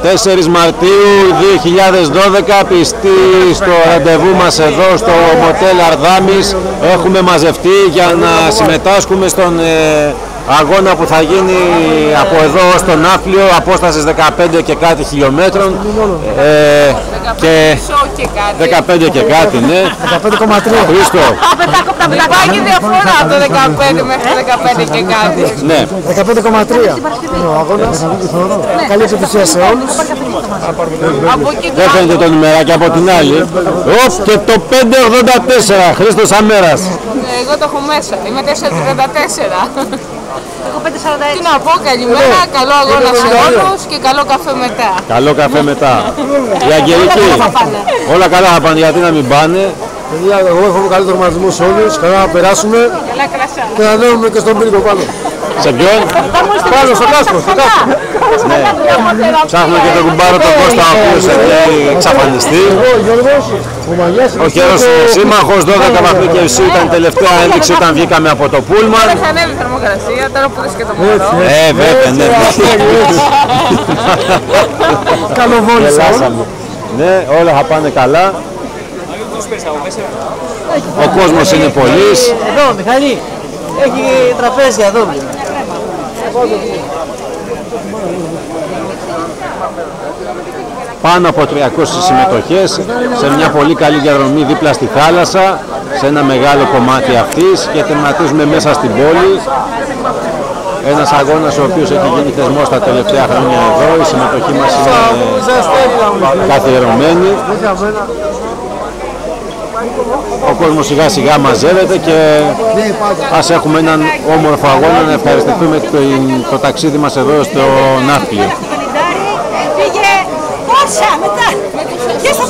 4 Μαρτίου 2012, πιστοί στο ραντεβού μας εδώ στο Μοτέλ Αρδάμης. Έχουμε μαζευτεί για να συμμετάσχουμε στον αγώνα που θα γίνει από εδώ στον Ναύπλιο, απόστασης 15 και κάτι χιλιόμετρων. 15 και κάτι, ναι. 15,3. Χρήστο. Υπάρχει διαφορά από το 15 μέχρι το 15 και κάτι. Ναι. 15,3. Ο αγώνας. Καλή επιτυχία σε όλους. Δεν φαίνεται το νούμεράκι από την άλλη. Και το 584, Χρήστος Αμέρας. Εγώ το έχω μέσα, είμαι 434. Τι να πω, καλημέρα, καλό αγώνα σε όλους και καλό καφέ μετά. Καλό καφέ μετά. Η Αγγελική, όλα καλά θα πάνε, γιατί να μην πάνε. Παιδιά, εγώ έχω καλό τερματισμό σε όλους, καλά να περάσουμε και να ανέβουμε και στον πύργο πάνω. Σε ποιον? Πάνω στο κάστρο, στο κάστρο. Ναι. Ψάχνουμε και τον κουμπάρο τον Κώστα, ο οποίος έχει εξαφανιστεί. Ο Χέρος σύμμαχος, 12 βαθμοί και εσύ ήταν η τελευταία ένδειξη όταν βγήκαμε από το πούλμαν. Τώρα θα ανέβει η θερμοκρασία, τώρα που δες και το μωρό. Βέβαια, ναι. Καλοβόλησα. Ναι, όλα θα πάνε καλά. Ο κόσμος είναι πολύς. Εδώ, Μιχαλή, έχει τραπέζια εδώ. Πάνω από 300 συμμετοχές σε μια πολύ καλή διαδρομή δίπλα στη θάλασσα, σε ένα μεγάλο κομμάτι αυτής, και τερματίζουμε μέσα στην πόλη. Ένας αγώνας ο οποίος έχει γίνει θεσμός τα τελευταία χρόνια εδώ. Η συμμετοχή μας είναι καθιερωμένη. Ο κόσμος σιγά σιγά μαζεύεται και ας έχουμε έναν όμορφο αγώνα, να ευχαριστηθούμε το ταξίδι μας εδώ στο Ναύπλιο. Πήγε πόσα μετά. Και στο